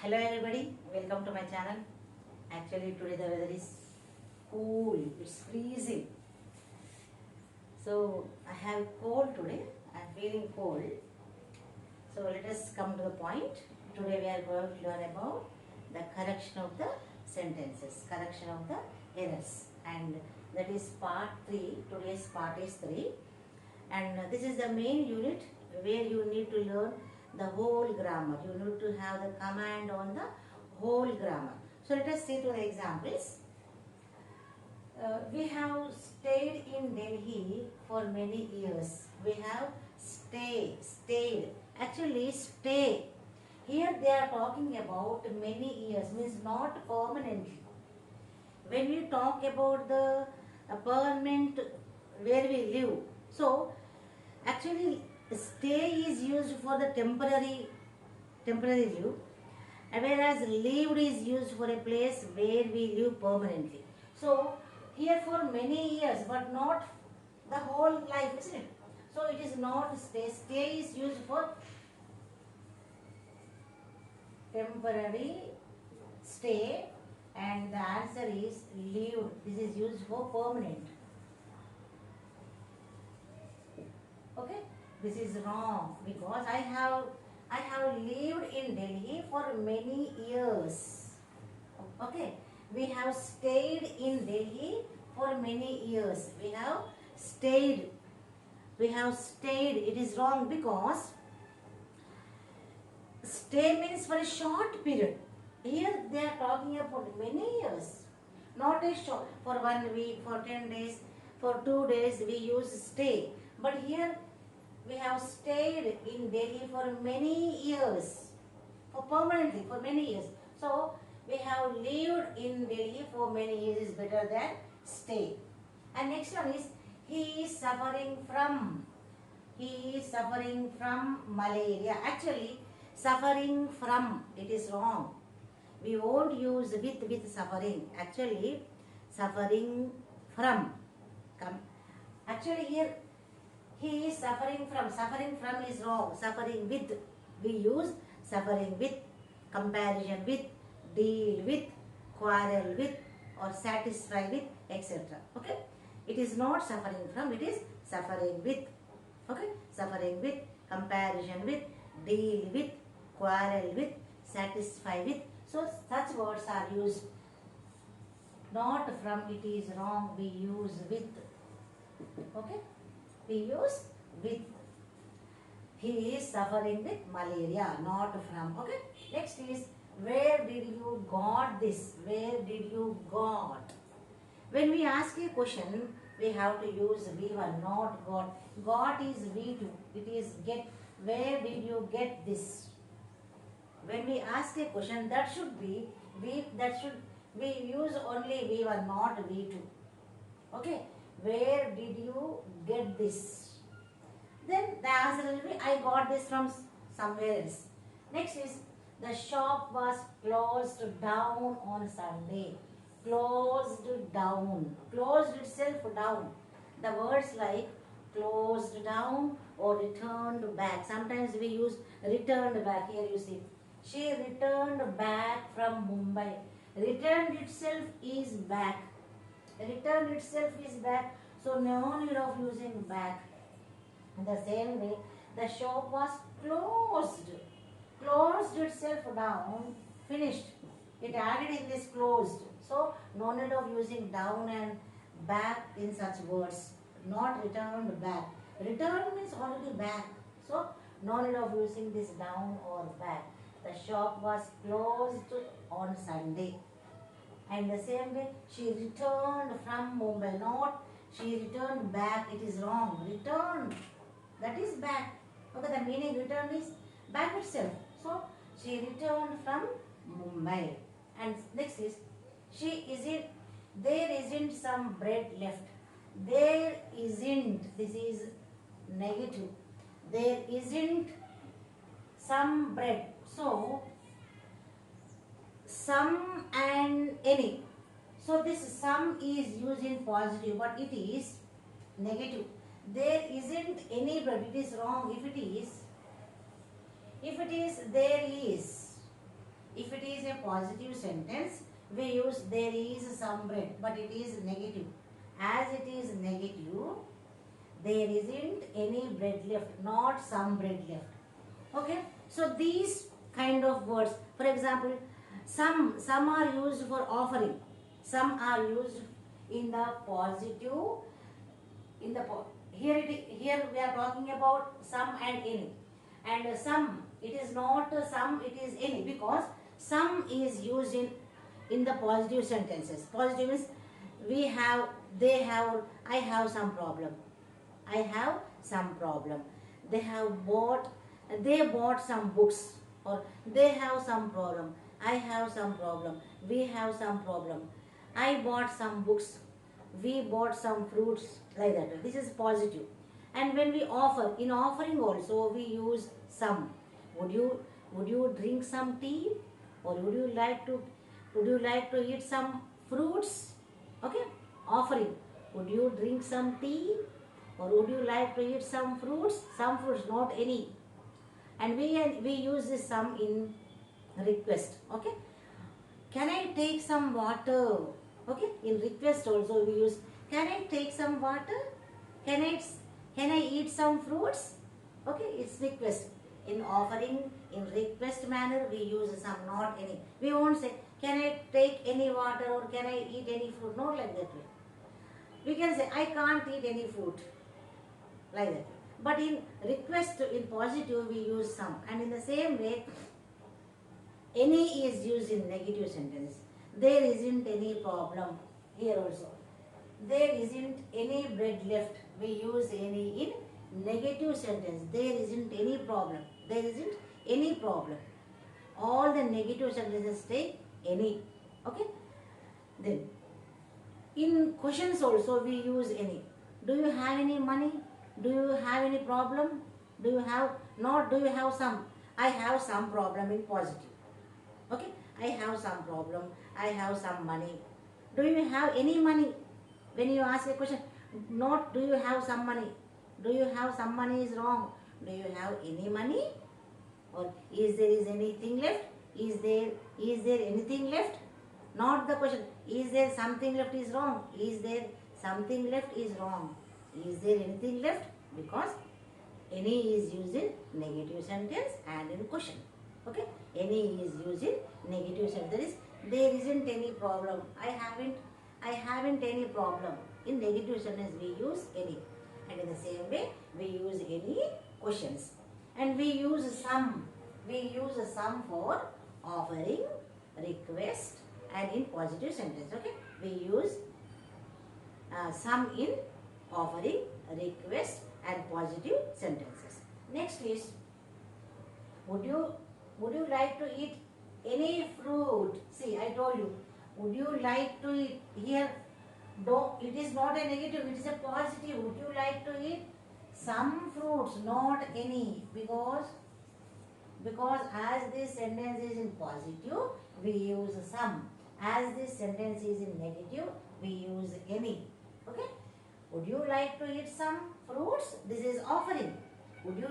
Hello everybody, welcome to my channel. Actually today the weather is cool, it's freezing. So I have cold today, I am feeling cold. So let us come to the point. Today we are going to learn about the correction of the sentences, correction of the errors, and that is part 3. Today's part is 3, and this is the main unit where you need to learn the whole grammar. You need to have the command on the whole grammar. So let us see to the examples. We have stayed in Delhi for many years. We have stayed. Actually, stay. Here they are talking about many years, means not permanently. When we talk about the permanent where we live, so actually stay is used for the temporary live, whereas lived is used for a place where we live permanently. So here for many years, but not the whole life, isn't it? So it is not stay. Stay is used for temporary stay, and the answer is lived. This is used for permanent. Okay, this is wrong because I have lived in Delhi for many years. Okay, we have stayed in Delhi for many years. We have stayed. It is wrong because stay means for a short period. Here they are talking about many years, not a short, for 1 week, for 10 days, for 2 days we use stay. But here we have stayed in Delhi for many years, for permanently, for many years. So we have lived in Delhi for many years is better than stay. And next one is he is suffering from malaria. Actually, suffering from, it is wrong. We won't use with suffering. Actually, suffering from. Actually here he is suffering from. Suffering from is wrong. Suffering with. We use suffering with, comparison with, deal with, quarrel with, or satisfy with, etc. Okay. It is not suffering from. It is suffering with. Okay. Suffering with, comparison with, deal with, quarrel with, satisfy with. So such words are used. Not from. It is wrong. We use with. Okay. We use with. He is suffering with malaria, not from. Okay. Next is, where did you got this? Where did you got? When we ask a question, we have to use V1, not got. Got is V2. It is get. Where did you get this? When we ask a question, that should be we use only V1, not V2. Okay. Where did you get this? Then the answer will be, I got this from somewhere else. Next is, the shop was closed down on Sunday. Closed down. Closed itself down. The words like closed down or returned back. Sometimes we use returned back. Here you see. She returned back from Mumbai. Returned itself is back. Return itself is back. So no need of using back. In the same way, the shop was closed. Closed itself down, finished. It added in this closed. So no need of using down and back in such words. Not returned back. Return means already back. So no need of using this down or back. The shop was closed on Sunday. And the same way, she returned from Mumbai. Not she returned back. It is wrong. Returned. That is back. Okay, the meaning return is back itself. So she returned from Mumbai. And next is, there isn't some bread left. There isn't. This is negative. There isn't some bread. So some and any. So this some is used in positive, but it is negative. There isn't any bread. It is wrong. If it is, there is. If it positive sentence, we use there is some bread, but it is negative. As it is negative, there isn't any bread left, not some bread left. Okay, so these kind of words, for example, some are used for offering, some are used in the positive, in the here we are talking about some and any, and some, it is not some, it is any, because some is used in the positive sentences. Positive means we have, they have, I have some problem, I have some problem. They have bought, they bought some books, or they have some problem, I have some problem, we have some problem. I bought some books, we bought some fruits, like that. This is positive. And when we offer, in offering also we use some. Would you drink some tea, or would you like to eat some fruits? Okay, offering. Would you drink some tea, or would you like to eat some fruits? Some fruits, not any. And we use this some in request. Okay, can I take some water? Okay, in request also we use, can I take some water? Can I eat some fruits? Okay, it's request. In offering, in request manner, we use some, not any. We won't say, can I take any water, or can I eat any fruit? Not like that way. We can say, I can't eat any fruit, like that. But in request, in positive, we use some. And in the same way, any is used in negative sentence. There isn't any problem, here also. There isn't any bread left. We use any in negative sentence. There isn't any problem. There isn't any problem. All the negative sentences take any. Okay. Then in questions also we use any. Do you have any money? Do you have any problem? Do you have, not do you have some? I have some problem in positive. Okay, I have some problem, I have some money. Do you have any money? When you ask a question, not do you have some money. Do you have some money is wrong. Do you have any money? Or is anything left? Is there anything left? Not the question. Is there something left is wrong. Is there something left is wrong. Is there anything left? Because any is used in negative sentence and in question. Okay, any is used in negative sentence. There isn't any problem. I haven't any problem. In negative sentence we use any. And in the same way we use any questions. And we use some. We use some for offering, request, and in positive sentence. Okay, we use some in offering, request, and positive sentences. Next is, would you like to eat any fruit? See, I told you, would you like to eat? Here, though it is not a negative, it is a positive. Would you like to eat some fruits, not any? Because as this sentence is in positive, we use some. As this sentence is in negative, we use any. Okay? Would you like to eat some fruits? This is offering. Would you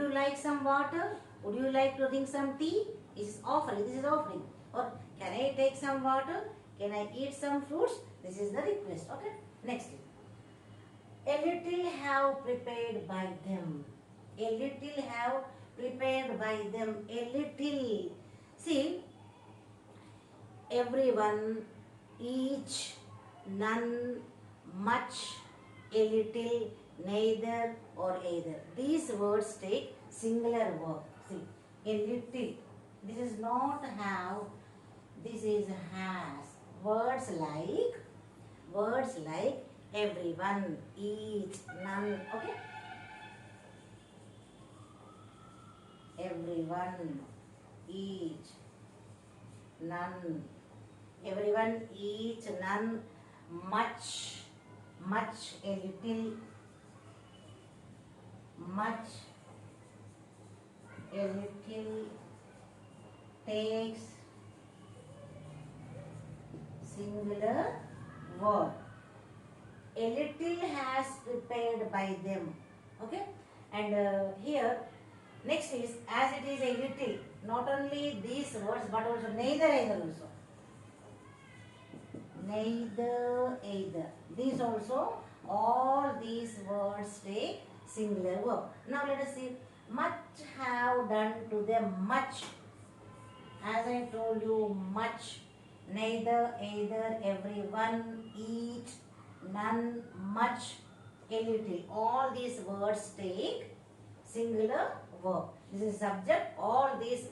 like some water? Would you like to drink some tea? This is offering. This is offering. Or can I take some water? Can I eat some fruits? This is the request. Okay. Next. A little have prepared by them. A little have prepared by them. A little. See, everyone, each, none, much, a little, neither or either. These words take singular verb. See, a little. This is not have, this is has. Words like everyone, each, none. Okay? Everyone, each, none. Everyone, each, none, much, a little, much, a little, takes, singular verb. A little has prepared by them. Okay? And here, next is, as it is a little. Not only these words, but also neither, either also. Neither, either. These also, all these words take singular verb. Now let us see. Much have done to them. Much. As I told you, much. Neither, either, everyone, each, none, much, a little. All these words take singular verb. This is subject. All these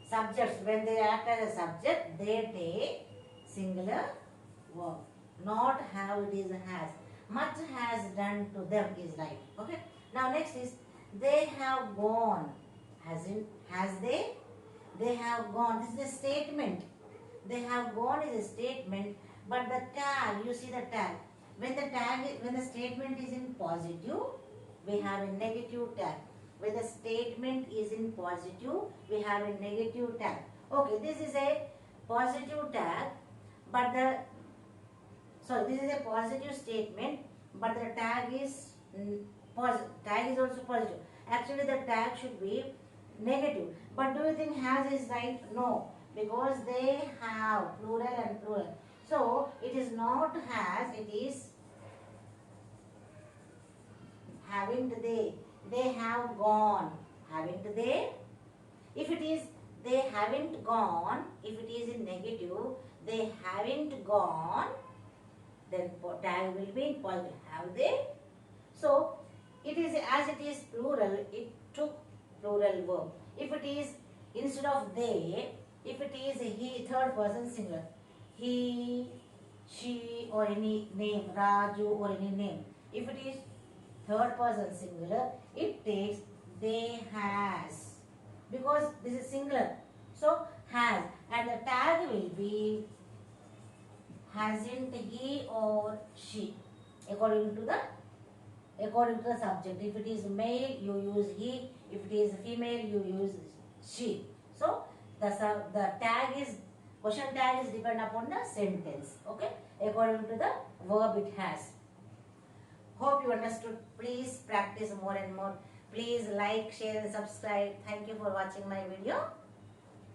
subjects, when they act as a subject, they take singular verb. Not have, it is has. Much has done to them is right. Okay. Now next is they have gone. Has they? They have gone. This is a statement. They have gone is a statement, but the tag, you see the tag. When the statement is in positive, we have a negative tag. When the statement is in positive, we have a negative tag. Okay, this is a positive tag, but this is a positive statement, but the tag is tag is also positive. Actually, the tag should be negative. But do you think has is right? No, because they have plural and plural. So it is not has, it is haven't they. They have gone. Haven't they? If it is they haven't gone, if it is in negative, they haven't gone, then tag will be in positive. Have they? So it is, as it is plural, it took plural verb. If it is instead of they, if it is he, third person singular, he, she, or any name, Raju, or any name. If it is third person singular, it takes they has, because this is singular. So has, and the tag will be hasn't he or she, according to the subject. If it is male, you use he. If it is female, you use she. So the tag is, question tag is depend upon the sentence. Okay, according to the verb it has. Hope you understood. Please practice more and more. Please like, share and subscribe. Thank you for watching my video.